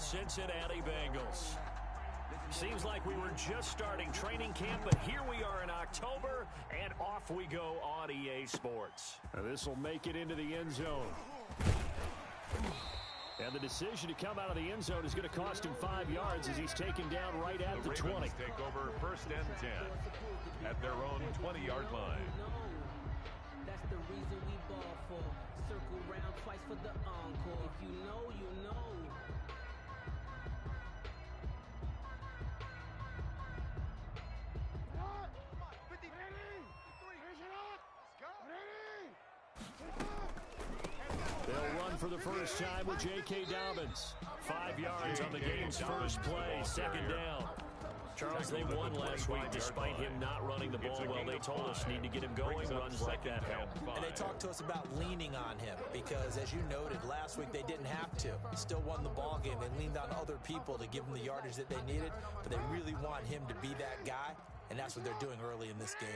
Cincinnati Bengals. Seems like we were just starting training camp, but here we are in October, and off we go on EA Sports. This will make it into the end zone. And the decision to come out of the end zone is going to cost him 5 yards as he's taken down right at the 20. Take over 1st and 10 at their own 20-yard line. That's the reason we ball for. Circle round twice for the encore. If you know, you know. They'll run for the first time with J.K. Dobbins. 5 yards on the game's first play, 2nd down. Charles, they won last week despite him not running the ball well. They told us need to get him going. Runs like that help. And they talked to us about leaning on him because, as you noted, last week they didn't have to. Still won the ball game. They leaned on other people to give them the yardage that they needed, but they really want him to be that guy, and that's what they're doing early in this game.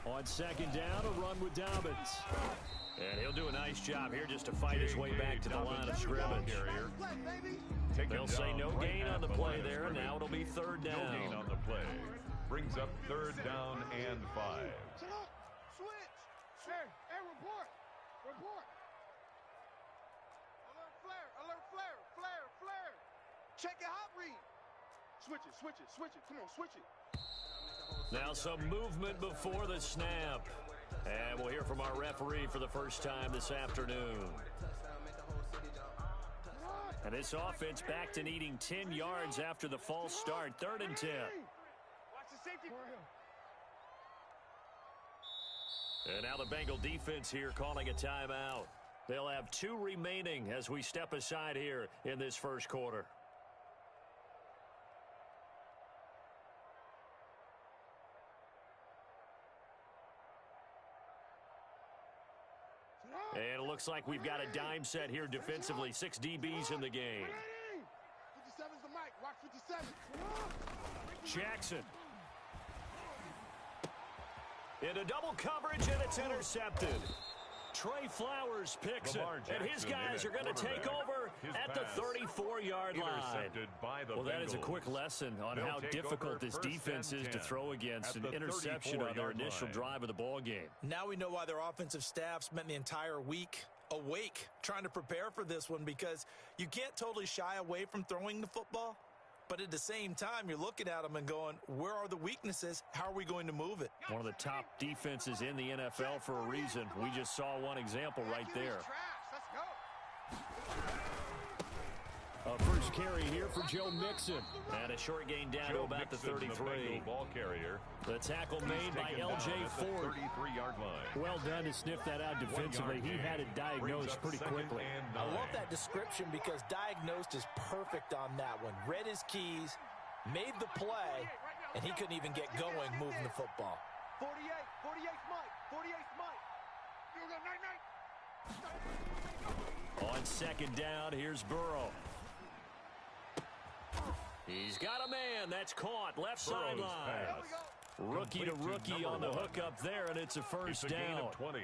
On 2nd down, a run with Dobbins. And he'll do a nice job here just to fight his way back to the line of scrimmage. They'll say no gain on the play there, and now it'll be 3rd down. No gain on the play. Brings up 3rd down and 5. Switch. Hey, report. Alert flare. Check your hot read. Switch it. Come on, switch it. Now some movement before the snap. And we'll hear from our referee for the first time this afternoon. And this offense back to needing 10 yards after the false start. 3rd and 10. Watch the safety. And now the Bengal defense here calling a timeout. They'll have 2 remaining as we step aside here in this first quarter. And it looks like we've got a dime set here defensively. 6 DBs in the game. 57's the mic. Watch 57. Jackson. Into double coverage, and it's intercepted. Trey Flowers picks it, and his guys are going to take over at the 34-yard line. Well, that is a quick lesson on how difficult this defense is to throw against an interception on their initial drive of the ball game. Now we know why their offensive staff spent the entire week awake trying to prepare for this one, because you can't totally shy away from throwing the football. But at the same time, you're looking at them and going, where are the weaknesses? How are we going to move it? One of the top defenses in the NFL for a reason. We just saw one example right there. Let's go. A first carry here for Joe Mixon. And a short gain down to about the 33. Ball carrier. The tackle made by L.J. Ford. 33-yard line. Well done to sniff that out defensively. He had it diagnosed pretty quickly. I love that description because diagnosed is perfect on that one. Read his keys, made the play, and he couldn't even get going moving the football. 48's Mike. You go, night. On 2nd down, here's Burrow. He's got a man. That's caught. Left sideline. Rookie to rookie on the hookup there, and it's a first down. Gain of 20.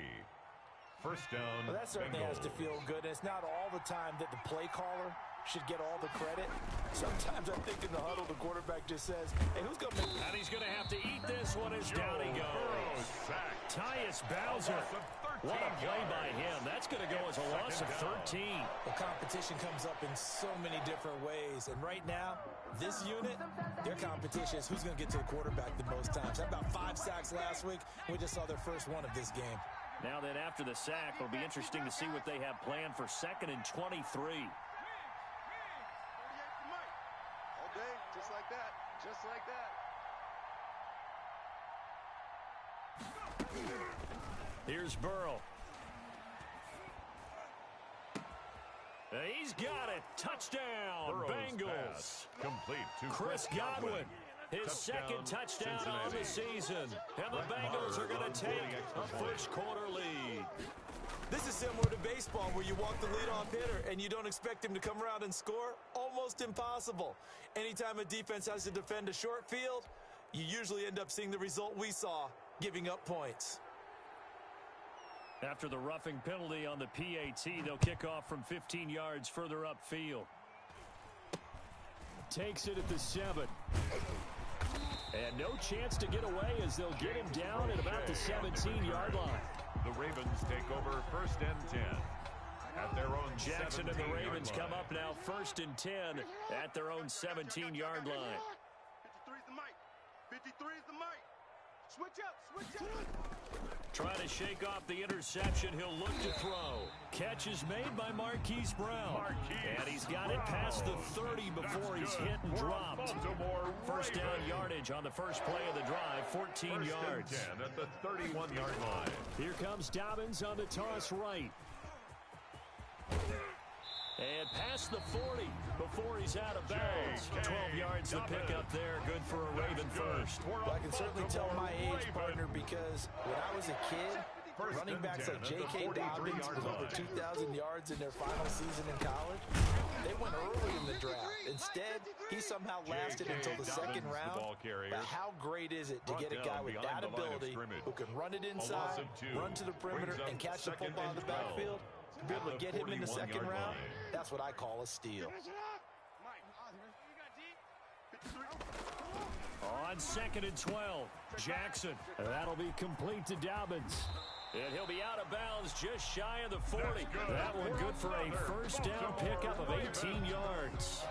First down. Well, that certainly has to feel good. It's not all the time that the play caller should get all the credit. Sometimes I think in the huddle, the quarterback just says, hey, who's going to make... And he's going to have to eat this one as down he goes. Tyus Bowser. What a play by him. That's going to go as a loss of 13. The competition comes up in so many different ways. And right now, this unit, their competition is who's going to get to the quarterback the most times. Had about 5 sacks last week. We just saw their first one of this game. Now then, after the sack, it'll be interesting to see what they have planned for 2nd and 23. All day, just like that. Just like that. Here's Burrow. He's got it. Touchdown, Burrow's Bengals. Pass. Complete to Chris Godwin. His second touchdown of the season. And the Bengals are going to take a first quarter lead. This is similar to baseball where you walk the leadoff hitter and you don't expect him to come around and score. Almost impossible. Anytime a defense has to defend a short field, you usually end up seeing the result we saw, giving up points. After the roughing penalty on the PAT, they'll kick off from 15 yards further upfield. Takes it at the 7. And no chance to get away as they'll get him down at about the 17-yard line. The Ravens take over 1st and 10. At their own Jackson and the Ravens come up now 1st and 10 at their own 17-yard line. 53's the mic. 53's the mic. Switch up, switch up. Trying to shake off the interception. He'll look to throw. Catch is made by Marquise Brown. And he's got it past the 30 before he's hit and dropped. First down yardage on the first play of the drive, 14 yards. 10 at the 31-yard line. Here comes Dobbins on the toss right. And past the 40 before he's out of bounds. 12 yards to pick up there. Good for a Raven first. Well, I can certainly tell my age, partner, because when I was a kid, running backs like J.K. Dobbins with over 2,000 yards in their final season in college, they went early in the draft. Instead, he somehow lasted until the second round. But how great is it to get a guy with that ability who can run it inside, run to the perimeter, and catch the football in the backfield? To be able to get him in the second round, that's what I call a steal. On 2nd and 12, Jackson. That'll be complete to Dobbins. And he'll be out of bounds just shy of the 40. That one good for a first down pickup of 18 yards.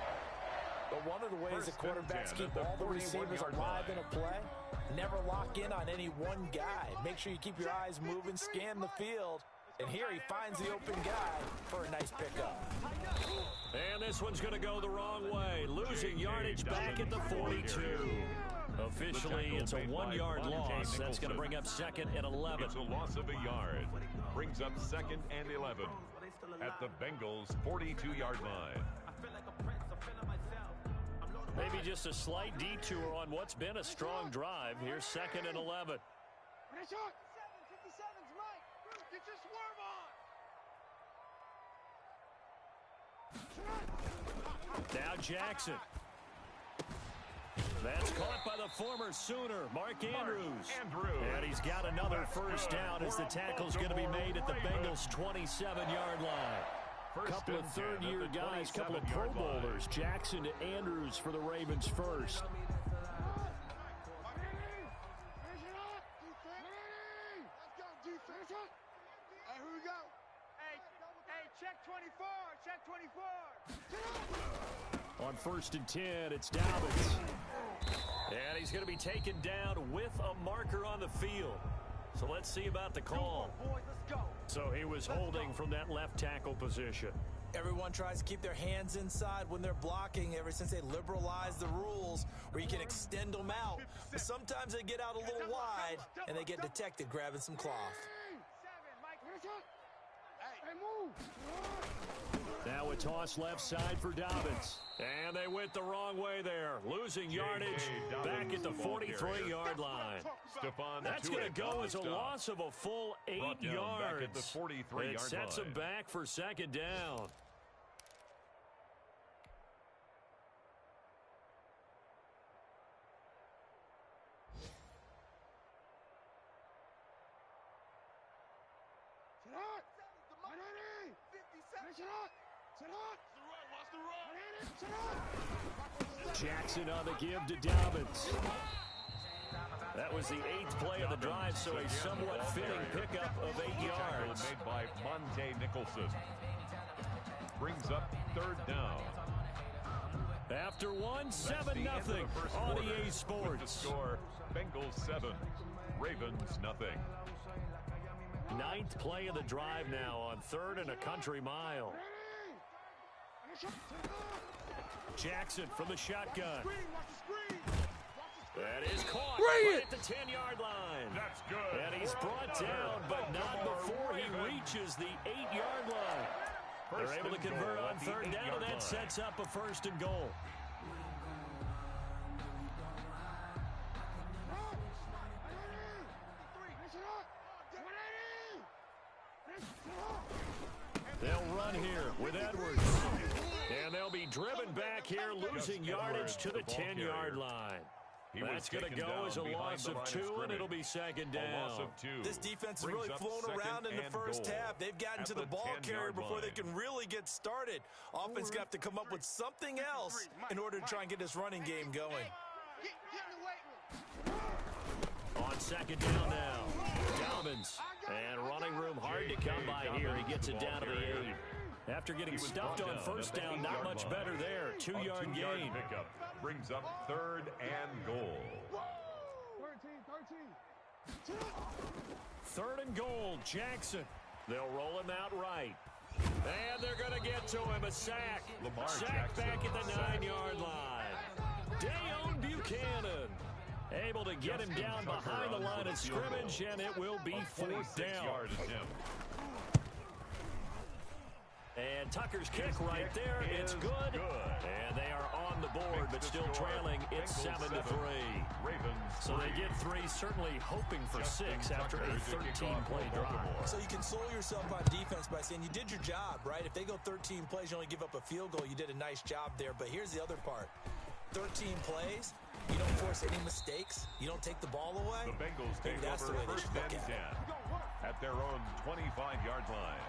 But one of the ways that quarterbacks keep all the receivers alive in a play, never lock in on any one guy. Make sure you keep your eyes moving, scan the field. And here he finds the open guy for a nice pickup. And this one's going to go the wrong way. Losing yardage back at the 42. Officially, it's a 1-yard loss. That's going to bring up 2nd and 11. It's a loss of a yard. Brings up 2nd and 11 at the Bengals' 42-yard line. Maybe just a slight detour on what's been a strong drive. Here's 2nd and 11. Get your swerve on! Now Jackson. That's caught by the former Sooner, Mark Andrews. And he's got another first down as the tackle's going to be made at the Bengals' 27-yard line. Couple of third-year guys, couple of Pro Bowlers. Jackson to Andrews for the Ravens first. Check 24, check 24. On 1st and 10, it's Dobbins. And he's going to be taken down with a marker on the field. So let's see about the call. So he was holding from that left tackle position. Everyone tries to keep their hands inside when they're blocking ever since they liberalized the rules where you can extend them out. But sometimes they get out a little wide and they get detected grabbing some cloth. Now a toss left side for Dobbins. And they went the wrong way there. Losing yardage back at the 43-yard line. That's going to go as a loss of a full 8 yards. It sets them back for 2nd down. Jackson on the give to Dobbins. That was the 8th play of the drive, so a somewhat fitting pickup of 8 yards. Made by Monte Nicholson. Brings up 3rd down. After one, 7-0 on EA Sports. Score, Bengals 7, Ravens nothing. 9th play of the drive now on 3rd and a country mile. Jackson from the shotgun. That is caught right at the 10-yard line. That's good. And he's brought down, but not before he reaches the 8-yard line. They're able to convert on 3rd down, and that sets up a 1st and goal. They'll run here with Edwards. And they'll be driven back here, losing yardage to the 10-yard line. That's going to go as a loss of 2, and it'll be second down. A loss of 2. This defense has really flown around in the first half. They've gotten to the ball carrier before they can really get started. Offense got to come up with something else in order to try and get this running game going. On second down now, Dobbins. And running room hard to come by here. He gets it down to the 8. After getting stuffed on first down, not much better there. 2-yard gain. Pickup brings up 3rd and goal. 3rd and goal, Jackson. They'll roll him out right. And they're going to get to him, a sack. Sack back at the 9-yard line. Dayon Buchanan able to get him down behind the line of scrimmage, and it will be 4th down. And Tucker's kick right there, it's good. And they are on the board, but still trailing. It's 7-3. So they get 3, certainly hoping for 6 after a 13-play drive. So you console yourself on defense by saying you did your job, right? If they go 13 plays, you only give up a field goal, you did a nice job there. But here's the other part. 13 plays, you don't force any mistakes, you don't take the ball away. The Bengals take over 1st and 10 at their own 25-yard line.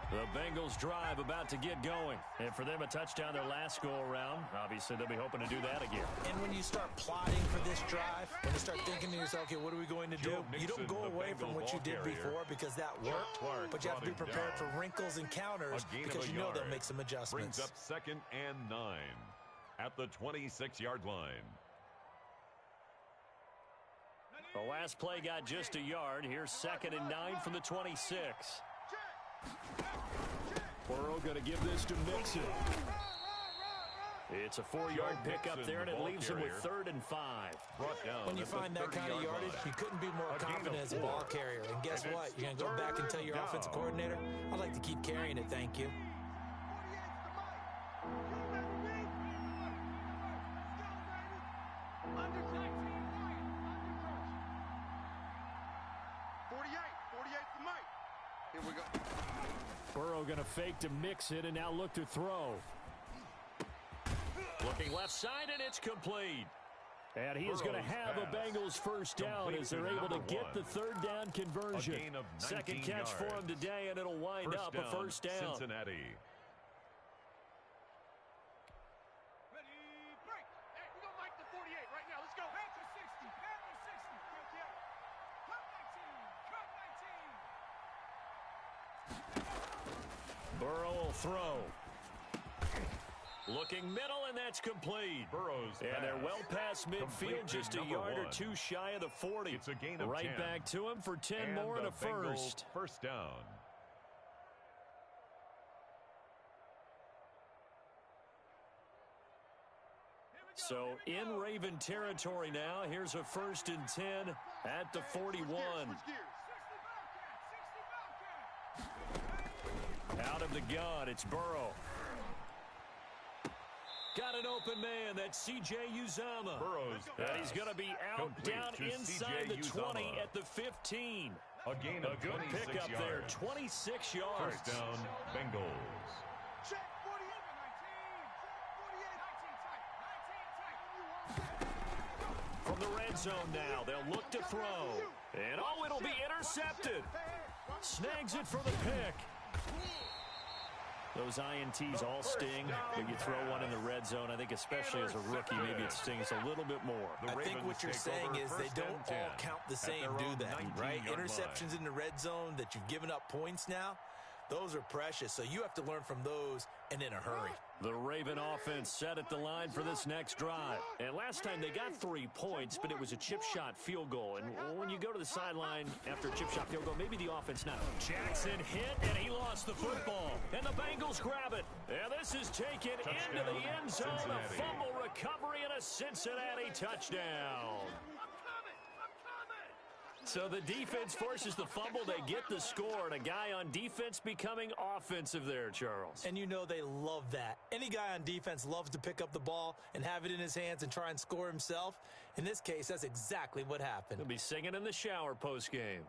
The Bengals drive about to get going. And for them, a touchdown their last go-around. Obviously, they'll be hoping to do that again. And when you start plotting for this drive, when you start thinking to yourself, okay, what are we going to do? You don't go away from what you did before because that worked, but you have to be prepared for wrinkles and counters because you know they'll make some adjustments. Brings up 2nd and 9 at the 26-yard line. The last play got just a yard. Here's 2nd and 9 from the 26. Burrow going to give this to Mixon. It's a 4-yard pickup there, and it leaves him with 3rd and 5. When you find that kind of yardage, you couldn't be more confident as a ball carrier. And guess what? You're going to go back and tell your offensive coordinator, I'd like to keep carrying it, thank you. Burrow going to fake to Mixon and now look to throw. Looking left side, and it's complete. And he is going to have a Bengals first down as they're able to get the 3rd down conversion. Second catch for him today, and it'll wind up a first down. Cincinnati. Burrow will throw. Looking middle, and that's complete. And they're well past midfield, just a yard or 2 shy of the 40. It's a gain of right 10. Back to him for 10 more and a first. First down. So in Raven territory now. Here's a 1st and 10 at the 41. Out of the gun, it's Burrow. Got an open man. That's C.J. Uzomah. And he's going to be out down inside the 20 at the 15. A gain of good pickup there, 26 yards. First down, Bengals. From the red zone now, they'll look to throw. And oh, it'll be intercepted. Snags it for the pick. Those INTs all sting when you throw one in the red zone. I think especially as a rookie, maybe it stings a little bit more. I think what you're saying is they don't all count the same, do they? Right? Interceptions in the red zone that you've given up points now, those are precious. So you have to learn from those and in a hurry. The Raven offense set at the line for this next drive. And last time they got 3 points, but it was a chip shot field goal. And when you go to the sideline after a chip shot field goal, maybe the offense not. Jackson hit, and he lost the football. And the Bengals grab it. And this is taken into the end zone. A fumble recovery and a Cincinnati touchdown. So the defense forces the fumble. They get the score, and a guy on defense becoming offensive there, Charles. And you know they love that. Any guy on defense loves to pick up the ball and have it in his hands and try and score himself. In this case, that's exactly what happened. He'll be singing in the shower post-game.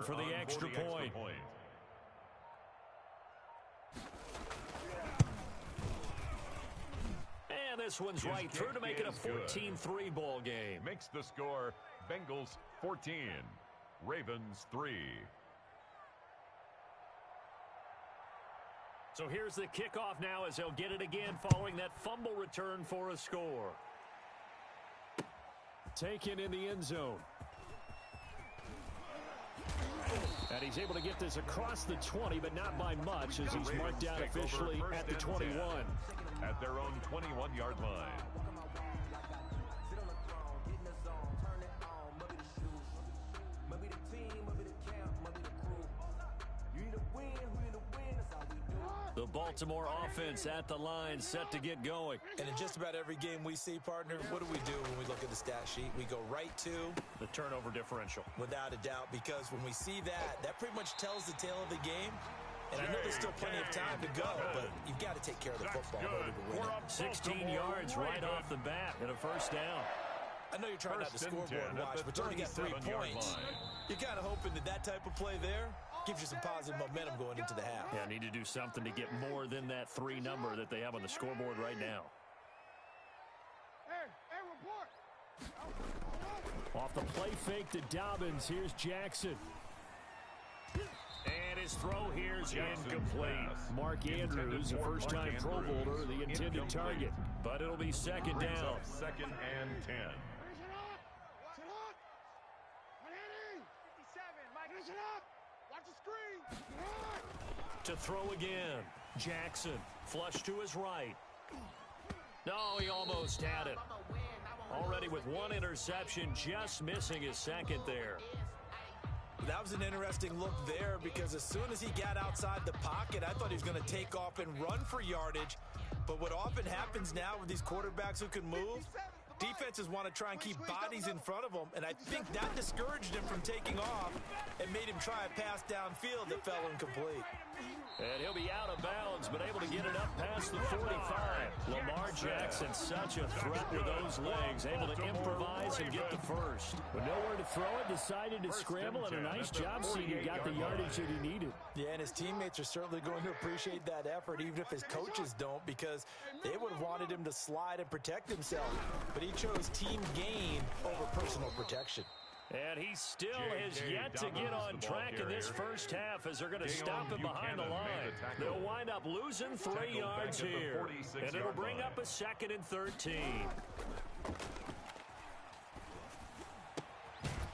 for the extra point. And this one's right through to make it a 14-3 ball game. Makes the score Bengals 14, Ravens 3. So here's the kickoff now as they'll get it again following that fumble return for a score. Taken in the end zone. And he's able to get this across the 20, but not by much as he's marked down officially at the 21. At their own 21-yard line. The Baltimore offense at the line, set to get going. And in just about every game we see, partner, what do we do when we look at the stat sheet? We go right to the turnover differential. Without a doubt, because when we see that, that pretty much tells the tale of the game. And I know there's still plenty of time to go, but you've got to take care of the football in order to win it. 16 yards right off the bat and a first down. I know you're trying not to scoreboard watch, but you only got 3 points. You're kind of hoping that that type of play there gives you some positive momentum going into the half. Yeah, need to do something to get more than that 3 number that they have on the scoreboard right now. Hey, report. Off the play fake to Dobbins, here's Jackson. And his throw here's incomplete. Mark Andrews, a first-time Pro Bowler, the intended target. But it'll be second down. Second and 10. To throw again. Jackson, flush to his right. No, he almost had it. Already with 1 interception, just missing his second there. That was an interesting look there because as soon as he got outside the pocket, I thought he was going to take off and run for yardage. But what often happens now with these quarterbacks who can move, defenses want to try and keep bodies in front of them, and I think that discouraged him from taking off and made him try a pass downfield that fell incomplete. And he'll be out of bounds, but able to get it up past the 45. Lamar Jackson, such a threat with those legs, able to improvise and get the first. With nowhere to throw it, decided to scramble, and a nice job seeing he got the yardage that he needed. Yeah, and his teammates are certainly going to appreciate that effort, even if his coaches don't, because they would have wanted him to slide and protect himself. But he chose team gain over personal protection. And he still has yet to get on track in this first half as they're going to stop him behind the line. They'll wind up losing 3 yards here. And it'll bring up a 2nd and 13.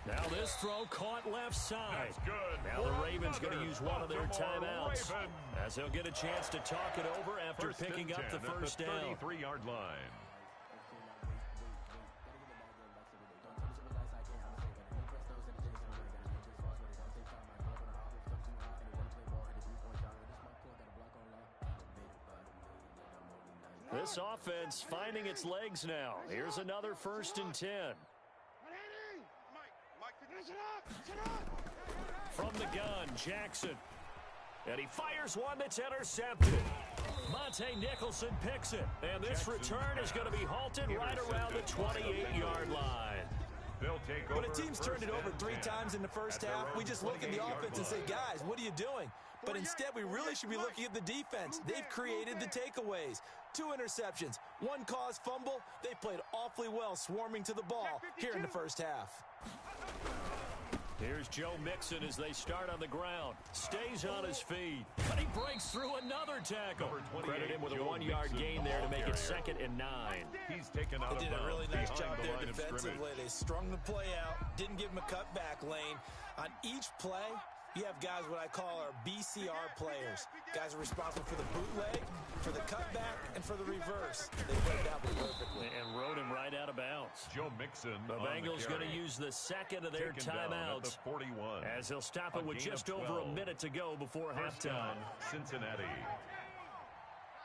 Now this throw caught left side. Now the Ravens going to use one of their timeouts as they'll get a chance to talk it over after picking up the first down. 33-yard line. This offense finding its legs now. Here's another 1st and 10. From the gun, Jackson. And he fires one that's intercepted. Monte Nicholson picks it. And this return is going to be halted right around the 28-yard line. When a team's turned it over 3 times in the first half, we just look at the offense and say, guys, what are you doing? But instead, we really should be looking at the defense. They've created the takeaways. 2 interceptions, 1 caused fumble. They played awfully well swarming to the ball here in the first half. Here's Joe Mixon as they start on the ground. Stays on his feet. But he breaks through another tackle. Credit him with a 1-yard gain there to make it 2nd and 9. He's taken out. They did a really nice job there defensively. They strung the play out, didn't give him a cutback lane. On each play, you have guys what I call our BCR players. Guys are responsible for the bootleg, for the cutback, and for the reverse. They played that one perfectly. And rode him right out of bounds. Joe Mixon. The Bengals going to use the 2nd of their timeouts 41. as they'll stop it with just over a minute to go before halftime. Cincinnati. Not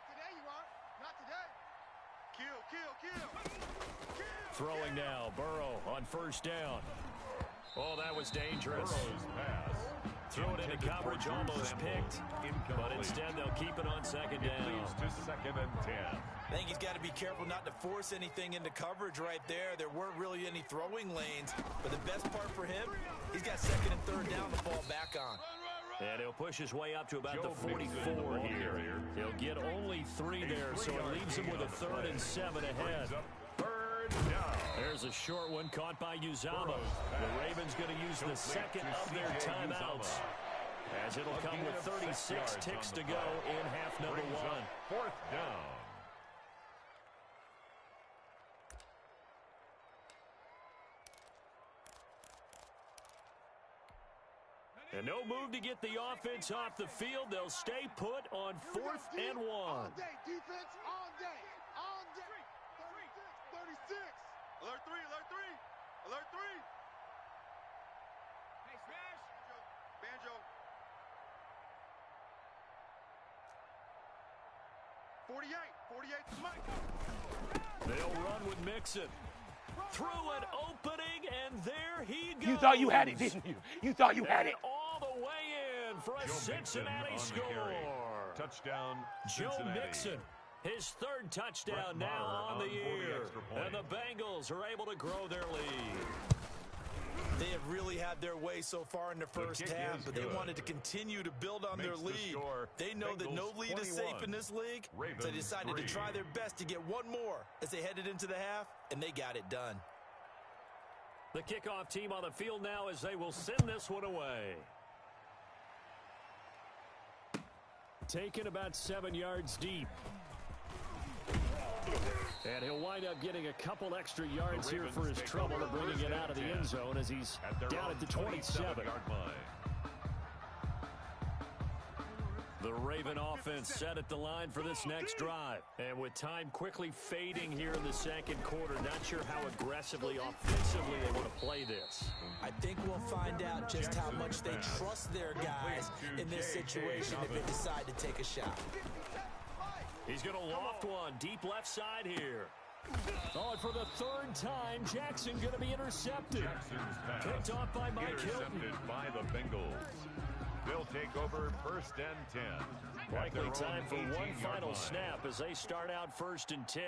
today, you are. Not today. Kill. Throwing now, Burrow on 1st down. Oh, that was dangerous. Burrow's pass. Throw it into coverage, almost picked. But instead, they'll keep it on 2nd down. Leads to 2nd and 10. I think he's got to be careful not to force anything into coverage right there. There weren't really any throwing lanes. But the best part for him, he's got 2nd and 3rd down to fall back back on. And he'll push his way up to about the 44 here. He'll get only 3 there, so it leaves him with a 3rd and 7 ahead. There's a short one caught by Uzama. The Ravens going to use the second of their timeouts, as it'll come with 36 ticks to go in half number 1. 4th down. And no move to get the offense off the field. They'll stay put on 4th and 1. All day, defense, all day, all day. 36. Alert 3, alert 3, alert 3. Hey, smash. Banjo. 48 to Mike. They'll run with Mixon. Through an opening, and there he goes. You thought you had it, didn't you? You thought you had it. All the way in for a Cincinnati score. Touchdown, Joe Mixon, his 3rd touchdown now on the year. And the Bengals are able to grow their lead. They have really had their way so far in the first half, but they wanted to continue to build on their lead. They know that no lead is safe in this league, so they decided to try their best to get one more as they headed into the half, and they got it done. The kickoff team on the field now as they will send this one away. Taken about 7 yards deep. And he'll wind up getting a couple extra yards here for his trouble of bringing it out of the end zone as he's down at the 27. The Raven offense set at the line for this next drive. And with time quickly fading here in the second quarter, not sure how aggressively, offensively they want to play this. I think we'll find out just how much they trust their guys in this situation if they decide to take a shot. He's going to loft one deep left side here. Oh, for the 3rd time, Jackson going to be intercepted. Picked off by Mike Hilton. Intercepted by the Bengals. They'll take over 1st and 10. Likely time for one final snap as they start out 1st and 10.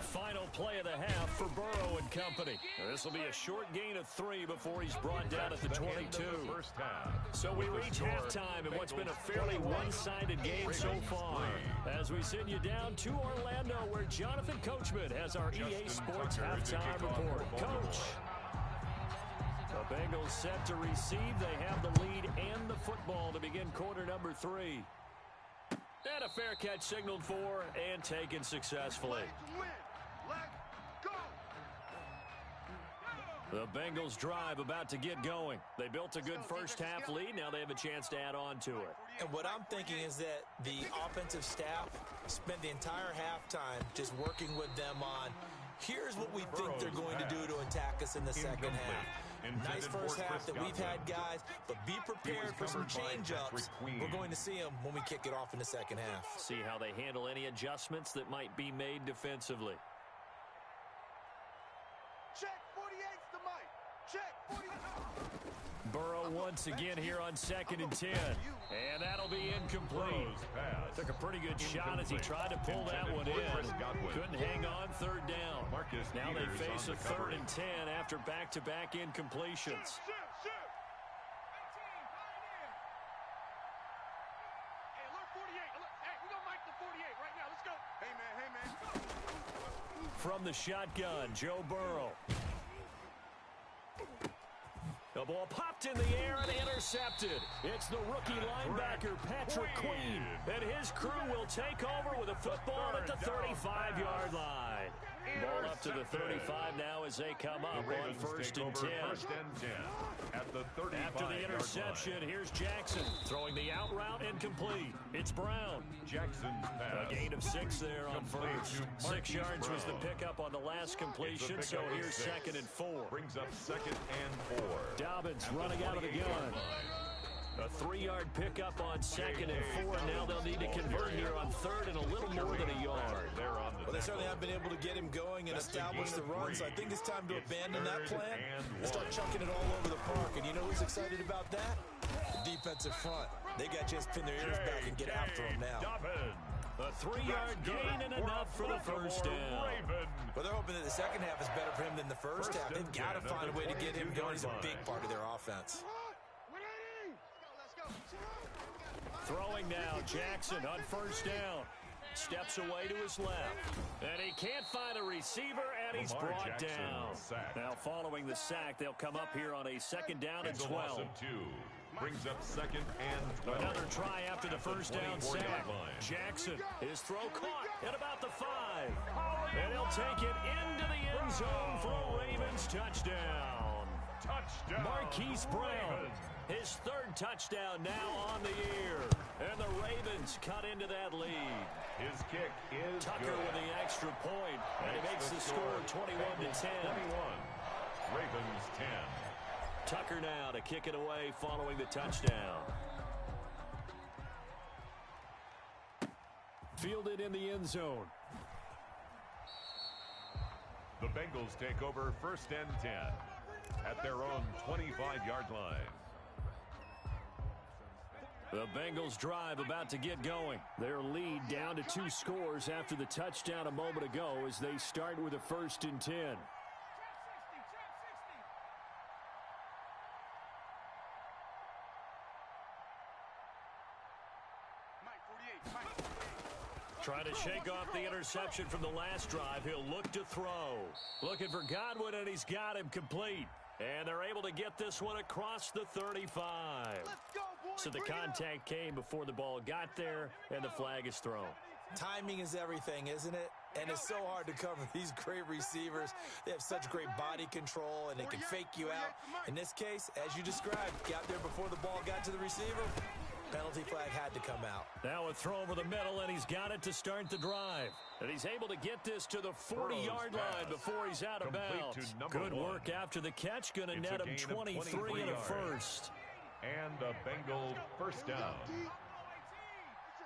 Final play of the half for Burrow and company. This will be a short gain of 3 before he's brought down at the 22. So we reach halftime in what's been a fairly one-sided game so far. As we send you down to Orlando, where Jonathan Coachman has our EA Sports halftime report. Coach. The Bengals set to receive. They have the lead and the football to begin quarter number 3. And a fair catch signaled for and taken successfully. The Bengals drive about to get going. They built a good first half lead. Now they have a chance to add on to it. And what I'm thinking is that the offensive staff spent the entire halftime just working with them on, here's what we think they're going to do to attack us in the second half. Nice first half that we've had, guys, but be prepared for some change-ups. We're going to see them when we kick it off in the second half. See how they handle any adjustments that might be made defensively. Check 48's the mic. Check 48. Burrow once again here on 2nd and 10. And that'll be incomplete. Took a pretty good shot as he tried to pull that one in. Couldn't hang on 3rd down. Now they face a 3rd and 10 after back-to-back incompletions. From the shotgun, Joe Burrow. The ball popped in the air and intercepted. It's the rookie linebacker, Patrick Queen, and his crew will take over with a football at the 35-yard line. Ball up to the 35 now as they come up on 1st and 10. After the interception, here's Jackson throwing the out route incomplete. It's Brown. A gain of 6 there on 1st. 6 yards was the pickup on the last completion, so here's 2nd and 4. Brings up 2nd and 4. Dobbins running out of the gun. A 3-yard pickup on 2nd and 4. Now they'll need to convert here on 3rd and a little more than a yard. Well, they certainly have been able to get him going and establish the run, so I think it's time to abandon that plan and start chucking it all over the park. And you know who's excited about that? The defensive front. They got a chance to pin their ears back and get after him now. A 3-yard gain and enough for the first down. Well, they're hoping that the second half is better for him than the first half. They've got to find a way to get him going. He's a big part of their offense. Throwing now, Jackson on first down. Steps away to his left. And he can't find a receiver, and he's brought down. Now, following the sack, they'll come up here on a second down and 12. Brings up second and 12. Another try after the first down sack. Jackson, his throw caught at about the 5. And he'll take it into the end zone for a Ravens touchdown. Marquise Brown, his third touchdown now on the year. And the Ravens cut into that lead. His kick is Tucker good. with the extra point, and he makes the score 21-10. 21. Ravens 10. Tucker now to kick it away following the touchdown. Fielded in the end zone. The Bengals take over first and 10 at their own 25-yard line. The Bengals drive about to get going. Their lead down to 2 scores after the touchdown a moment ago as they start with a first and 10. Trying to shake off the interception from the last drive. He'll look to throw. Looking for Godwin, and he's got him complete. And they're able to get this one across the 35. So the contact came before the ball got there, and the flag is thrown. Timing is everything, isn't it? And it's so hard to cover these great receivers. They have such great body control, and they can fake you out. In this case, as you described, got there before the ball got to the receiver. Penalty flag had to come out. Now a throw over the middle, and he's got it to start the drive. And he's able to get this to the 40-yard line before he's out of bounds. Good work after the catch. Going to net him 23 and a first. And a Bengal first down. It's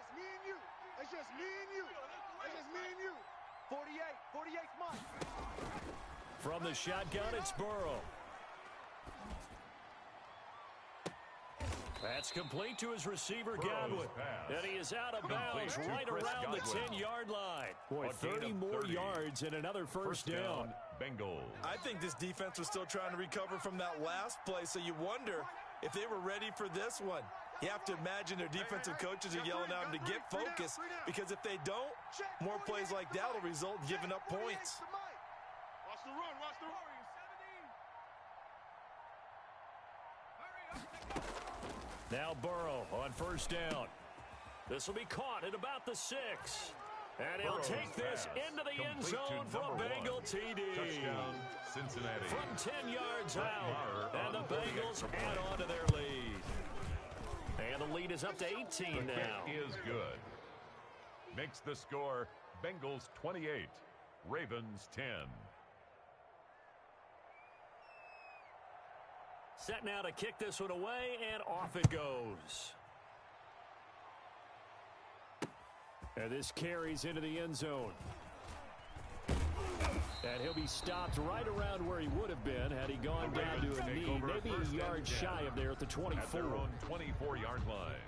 just me and you. It's just me and you. 48's mine. From the shotgun, it's Burrow. That's complete to his receiver, Godwin. And he is out of bounds right around the 10-yard line. Boy, 30 more yards and another first down. Bengals. I think this defense was still trying to recover from that last play, so you wonder if they were ready for this one. You have to imagine their defensive coaches are yelling at them to get focused, because if they don't, more plays like that will result in giving up points. Watch the run, watch the run. Now Burrow on first down. This will be caught at about the 6. And he'll take this into the end zone for a Bengal TD. Touchdown, Cincinnati. From 10 yards out. And the Bengals add on to their lead. And the lead is up to 18 now. The kick is good. Makes the score Bengals 28, Ravens 10. Set now to kick this one away, and off it goes. And this carries into the end zone. And he'll be stopped right around where he would have been had he gone down to a knee, maybe a yard shy of there at the 24. At their own 24-yard line.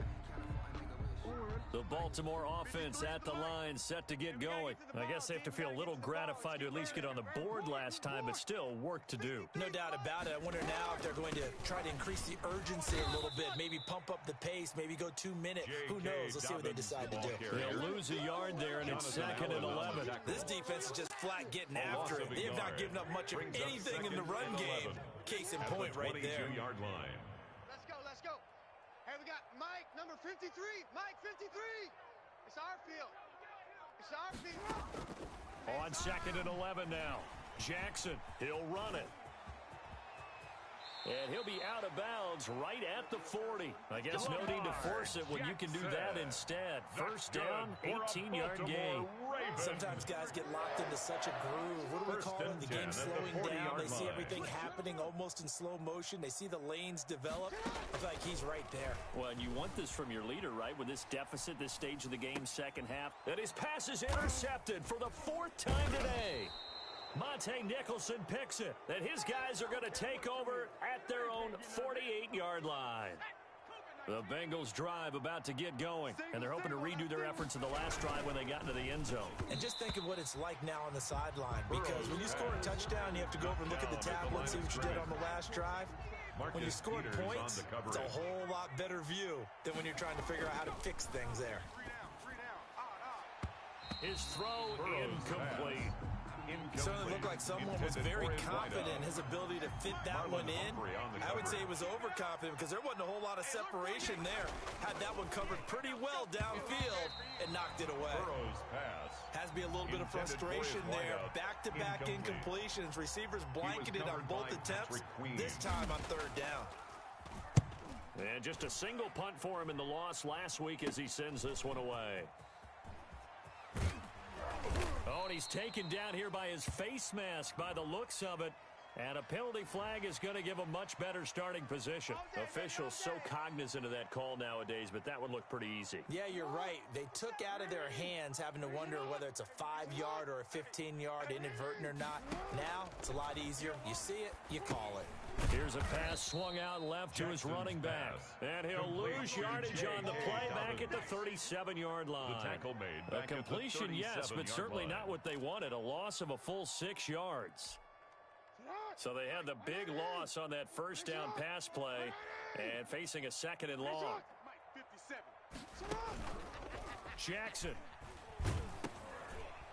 The Baltimore offense at the line, set to get going. I guess they have to feel a little gratified to at least get on the board last time, but still work to do. No doubt about it. I wonder now if they're going to try to increase the urgency a little bit, maybe pump up the pace, maybe go 2 minutes. Who knows? Let's see what they decide to do. They'll lose a yard there, and it's second and 11. This defense is just flat getting after it. They have not given up much of anything in the run game. Case in point right there. 22-yard line. Let's go. Hey, we got Mike, number 53. Mike, 53. It's our field. It's our field. On second and 11 now. Jackson, he'll run it. And he'll be out of bounds right at the 40. I guess no need to force it when you can do that instead. First down, 18-yard gain. Sometimes guys get locked into such a groove. What do we call them? The game slowing down. They see everything happening almost in slow motion. They see the lanes develop. I feel like he's right there. Well, and you want this from your leader, right? With this deficit, this stage of the game, second half. And his pass is intercepted for the 4th time today. Monte Nicholson picks it, and his guys are going to take over at their own 48-yard line. The Bengals drive about to get going, and they're hoping to redo their efforts in the last drive when they got into the end zone. And just think of what it's like now on the sideline, because when you score a touchdown, you have to go over and look at the tablet and see what you did on the last drive. When you scored points, it's a whole lot better view than when you're trying to figure out how to fix things there. His throw incomplete. Certainly looked like someone was very confident in his ability to fit that one in. I would say he was overconfident because there wasn't a whole lot of separation there. Had that one covered pretty well downfield and knocked it away. Has to be a little bit of frustration there. Back-to-back incompletions. Receivers blanketed on both attempts, this time on third down. And just a single punt for him in the loss last week as he sends this one away. Oh, and he's taken down here by his face mask by the looks of it. And a penalty flag is going to give a much better starting position. Officials so cognizant of that call nowadays, but that one looked pretty easy. Yeah, you're right. They took out of their hands having to wonder whether it's a 5-yard or a 15-yard inadvertent or not. Now, it's a lot easier. You see it, you call it. Here's a pass swung out left to his running back. And he'll lose yardage on the play back at the 37-yard line. The tackle made back a completion, yes, but certainly not what they wanted. A loss of a full 6 yards. So they had the big loss on that first down pass play and facing a second and long. Jackson.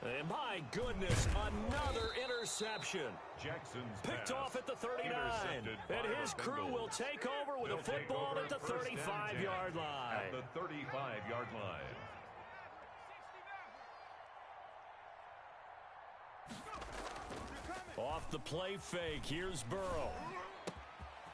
And my goodness, another interception. Jackson's picked off at the 39. And his crew will take over with a football at the 35-yard line. At the 35-yard line. Off the play fake, here's Burrow.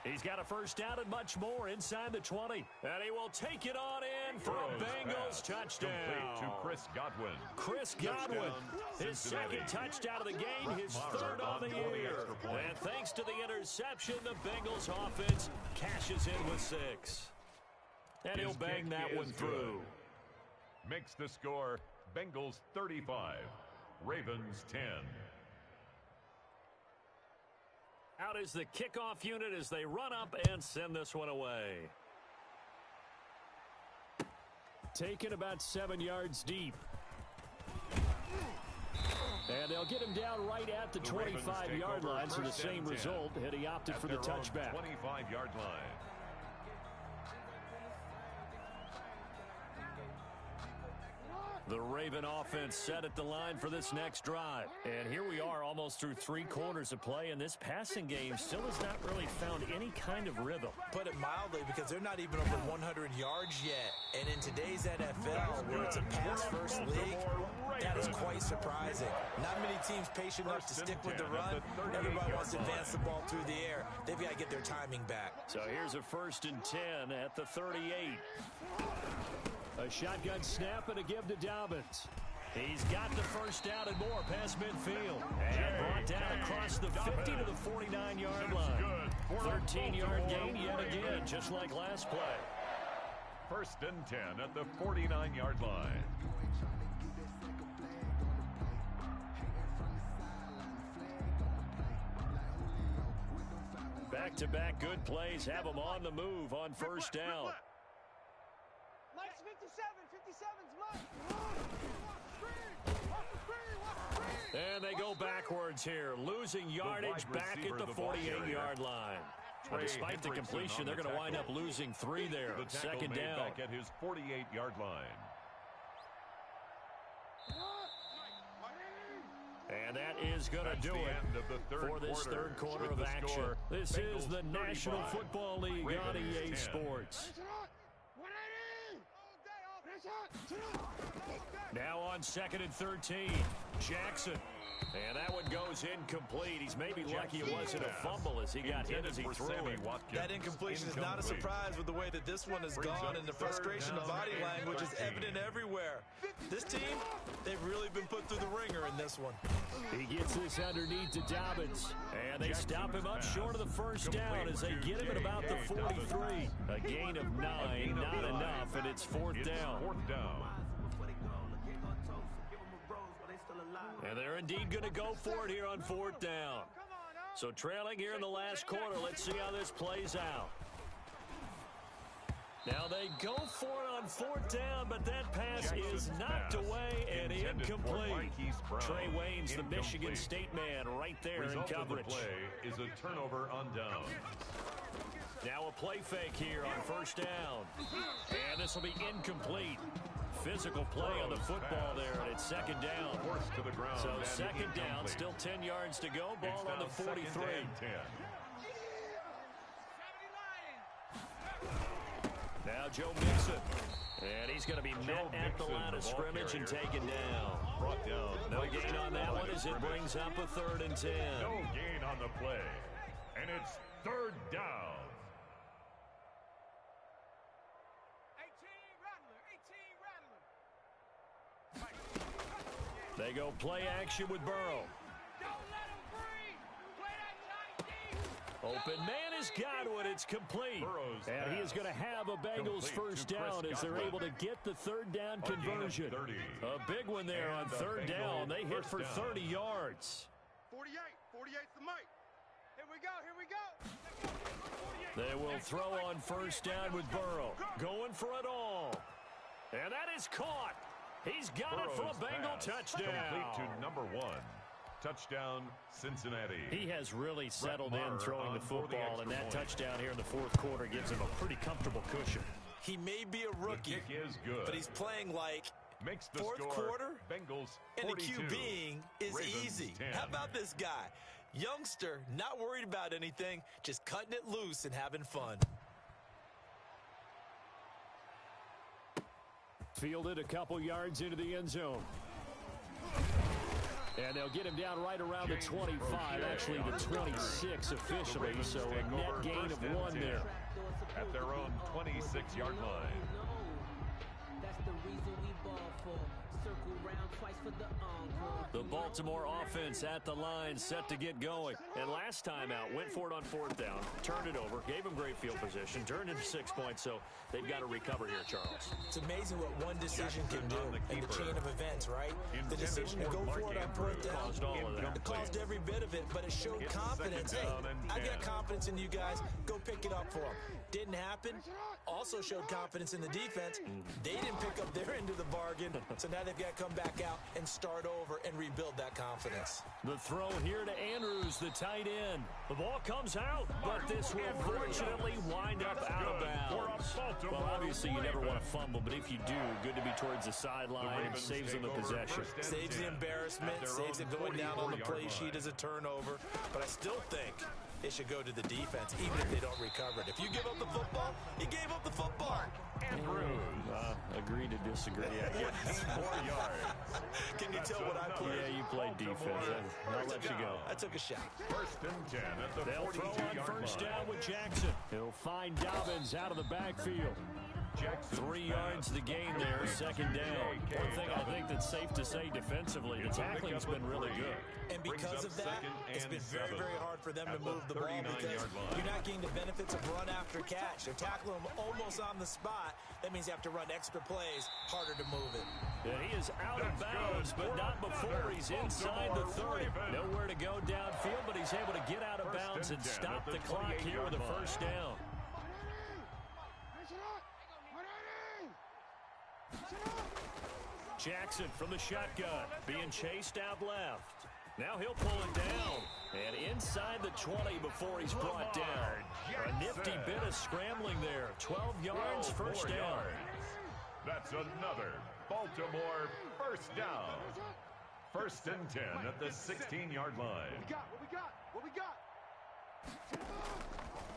He's got a first down and much more inside the 20. And he will take it on in for a Bengals touchdown. Complete to Chris Godwin. Chris Godwin, his second touchdown of the game, his third on the year. And thanks to the interception, the Bengals offense cashes in with 6. And he'll bang that one through. Makes the score Bengals 35, Ravens 10. Out is the kickoff unit as they run up and send this one away. Taken about 7 yards deep. And they'll get him down right at the 25-yard line, so the same result, and he opted for the touchback. 25-yard line. The Raven offense set at the line for this next drive. And here we are almost through 3 quarters of play, and this passing game still has not really found any kind of rhythm. Put it mildly, because they're not even over 100 yards yet. And in today's NFL, where it's a pass-first league, that is quite surprising. Not many teams patient enough to stick with the run. Everybody wants to advance the ball through the air. They've got to get their timing back. So here's a 1st and 10 at the 38. A shotgun snap and a give to Dobbins. He's got the first down and more past midfield. And brought down across the 50 to the 49-yard line. 13-yard gain yet again, just like last play. 1st and 10 at the 49-yard line. Back-to-back good plays have them on the move on 1st down. Mike's 57's Mike. And they go backwards here, losing yardage back at the 48-yard line. Despite the completion, they're going to wind up losing 3 there. The 2nd down. Back at his 48-yard line. And that is going to do it for this third quarter of action. This is the National Football League on EA Sports. Now on 2nd and 13, Jackson. And that one goes incomplete. He's maybe lucky it wasn't a fumble as he got hit as he threw it. That incompletion is not a surprise with the way that this one has gone, and the frustration of body language is evident everywhere. This team, they've really been put through the ringer in this one. He gets this underneath to Dobbins, and they stop him up short of the first down as they get him at about the 43. A gain of 9, not enough, and it's 4th down. And they're indeed going to go for it here on 4th down. So trailing here in the last quarter, let's see how this plays out. Now they go for it on fourth down, but that pass is knocked away and incomplete. Trey Wayne's the Michigan State man right there in coverage. The play is a turnover on downs. Now a play fake here on first down. And this will be incomplete. Physical play on the football there, and it's second down. To the ground, so second down, still 10 yards to go. Ball on the 43. Now Joe Mixon. And he's going to be met at the line of scrimmage and taken down. Brought down. No gain on that one as it brings up a 3rd and 10. No gain on the play. And it's 3rd down. They go play action with Burrow. Open man has got it. It's complete. And he is going to have a Bengals first down as they're able to get the 3rd down conversion. A big one there on 3rd down. They hit for 30 yards. 48. 48's the mic. Here we go. They will throw on first down with Burrow. Going for it all. And that is caught. He's got it for a Bengal touchdown. Complete to number 1. Touchdown, Cincinnati. He has really settled in throwing the football, and that touchdown here in the 4th quarter gives him a pretty comfortable cushion. He may be a rookie, the kick is good. but he's playing like makes the 4th score, quarter, Bengals 42, and the QBing is Ravens easy. 10. How about this guy? Youngster, not worried about anything, just cutting it loose and having fun. Fielded a couple yards into the end zone. And they'll get him down right around the 25, actually the 26 officially, so a net gain of 1 there. At their own 26-yard line. That's the reason we ball for. Circle round twice for the encore. The Baltimore offense at the line, set to get going. And last time out, went for it on 4th down, turned it over, gave them great field position, turned into 6 points, so they've got to recover here, Charles. It's amazing what one decision can do in the chain of events, right? The decision to go for it on 4th down caused all of that. It caused every bit of it, but it showed confidence. Hey, I've got confidence in you guys. Go pick it up for them. Didn't happen. Also showed confidence in the defense. They didn't pick up their end of the bargain, so now they've got to come back out and start over and rebuild that confidence. The throw here to Andrews, the tight end. The ball comes out, but this will fortunately wind up out of bounds. Well, obviously you never want to fumble, but if you do, good to be towards the sideline and saves them the possession. Saves the embarrassment, saves it going down on the play sheet as a turnover, but I still think it should go to the defense, even if they don't recover it. If you give up the football, you gave up the football. Agree to disagree. Can you tell what I played? Yeah, you played defense. I'll let you go. I took a shot. 1st and 10 at the 42-yard line. They'll throw on first down with Jackson. He'll find Dobbins out of the backfield. 3 yards the gain there, 2nd down. One thing I think that's safe to say defensively, the tackling's been really good. And because of that, it's been very, very hard for them to move the ball because you're not getting the benefits of run after catch. They're tackling them almost on the spot. That means you have to run extra plays, harder to move it. And he is out of bounds, but not before he's inside the 30. Nowhere to go downfield, but he's able to get out of bounds and stop the clock here with a first down. Jackson from the shotgun, being chased out left. Now he'll pull it down. And inside the 20 before he's brought down. A nifty bit of scrambling there. 12 yards, first down. That's another Baltimore first down. 1st and 10 at the 16-yard line. What we got?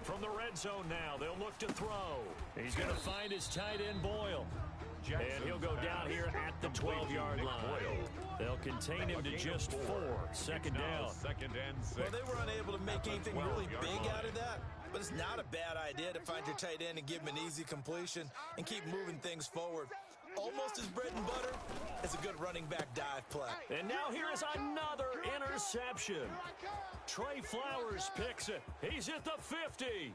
From the red zone now, they'll look to throw. He's going to find his tight end, Boyle. And he'll go down here at the 12-yard line. They'll contain him to just 4. 2nd down. 2nd and 6. Well, they were unable to make anything really big out of that, but it's not a bad idea to find your tight end and give him an easy completion and keep moving things forward. Almost as bread and butter as a good running back dive play. And now here is another interception. Trey Flowers picks it. He's at the 50,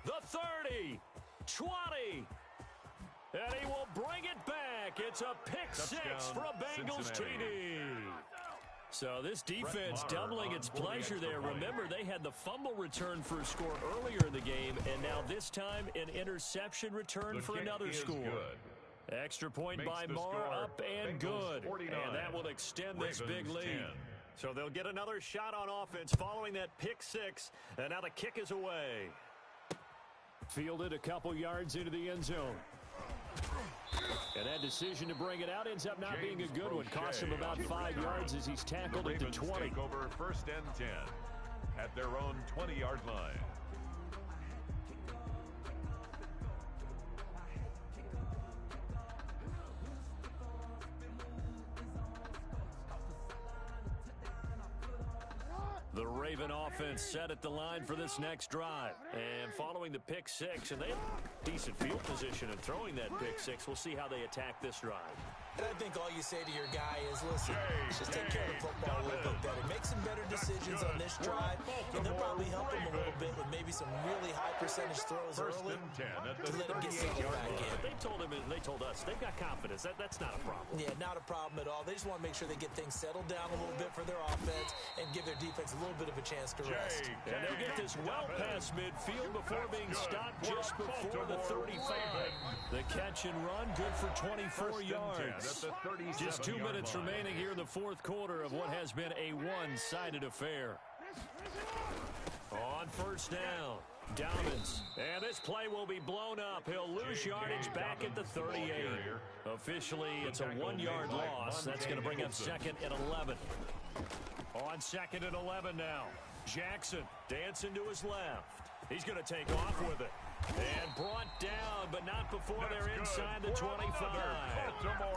the 30, 20. And he will bring it back. It's a pick 6 for a Bengals TD. So this defense doubling its pleasure there. Remember, they had the fumble return for a score earlier in the game, and now this time an interception return for another score. Good. Extra point by Marr, up and good. And that will extend this big lead. So they'll get another shot on offense following that pick six, and now the kick is away. Fielded a couple yards into the end zone. And that decision to bring it out ends up not being a good one. Costs him about 5 yards as he's tackled into 20. Take over 1st and 10 at their own 20-yard line. The Raven offense set at the line for this next drive. And following the pick six, and they have decent field position in throwing that pick six. We'll see how they attack this drive. And I think all you say to your guy is, listen, just take care of the football a little bit better. Make some better decisions on this drive, and they'll probably help him a little bit with maybe some really high percentage throws early to let him get settled back in. They told us they've got confidence. That's not a problem. Yeah, not a problem at all. They just want to make sure they get things settled down a little bit for their offense and give their defense a little bit of a chance to rest. And they'll get this well past midfield before being stopped just before the 35. The catch and run, good for 24 yards. Just 2 minutes remaining here in the fourth quarter of what has been a one-sided affair. On first down, Downins. And this play will be blown up. He'll lose yardage back at the 38. Officially, it's a 1-yard loss. That's going to bring up 2nd and 11. On 2nd and 11 now. Jackson dancing to his left. He's going to take off with it. And brought down, but not before they're inside the 25.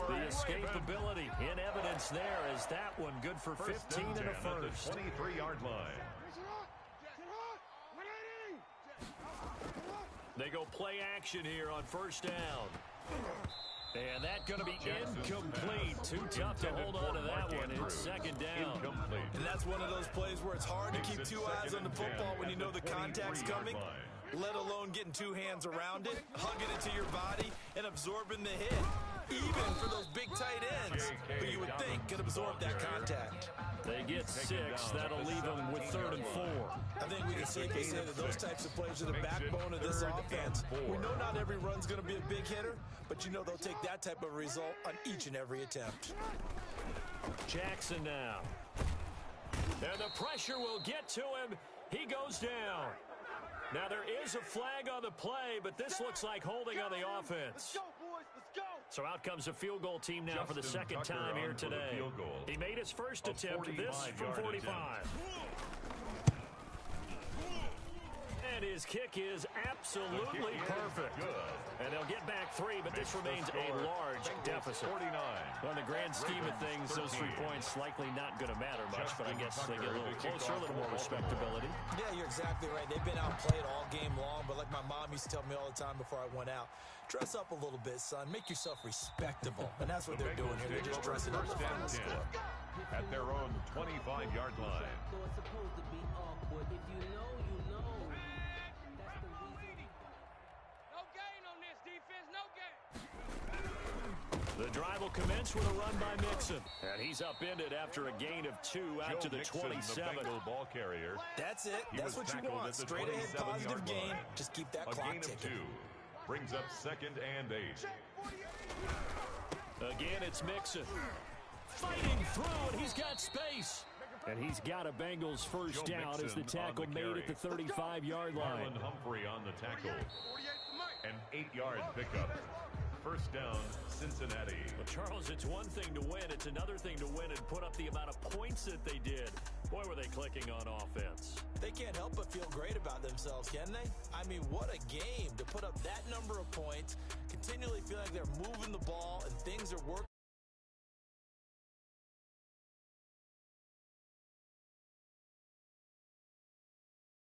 The escapability in evidence there is that one good for 15 and a first. 23-yard line. They go play action here on first down. And that's going to be incomplete. Too tough to hold on to that one. It's 2nd down. And that's one of those plays where it's hard to keep 2 eyes on the football when you know the contact's coming, let alone getting 2 hands around it, hugging it to your body, and absorbing the hit. Even for those big tight ends, who you would think could absorb that contact. They get 6. That'll leave them with 3rd and 4. I think we can safely say that those types of plays are the backbone of this offense. We know not every run's going to be a big hitter, but you know they'll take that type of result on each and every attempt. Jackson now. And the pressure will get to him. He goes down. Now there is a flag on the play, but this looks like holding on the offense. So out comes the field goal team now for the 2nd time here today. He made his first attempt, this from 45. And his kick is absolutely perfect. And they'll get back 3, but this remains a large deficit. On the grand scheme of things, those 3 points likely not going to matter much, but I guess they get a little closer, a little more respectability. Yeah, you're exactly right. They've been outplayed all game long, but like my mom used to tell me all the time before I went out, dress up a little bit, son. Make yourself respectable. And that's what they're doing here. They're just dressing up the final score. At their own 25-yard line. It's supposed to be awkward. If you know, you know. That's the reason. No gain on this defense, no gain. The drive will commence with a run by Mixon. And he's upended after a gain of 2 out to the 27. The Bengal ball carrier. That's it. That's what you want. Straight ahead positive gain. Just keep that clock ticking. Brings up 2nd and 8. Again, it's Mixon. Fighting through, and he's got space. And he's got a Bengals first down as the tackle made at the 35-yard line. Marlon Humphrey on the tackle. An 8-yard pickup. First down, Cincinnati. Well, Charles, it's one thing to win. It's another thing to win and put up the amount of points that they did. Boy, were they clicking on offense. They can't help but feel great about themselves, can they? I mean, what a game to put up that number of points, continually feel like they're moving the ball and things are working.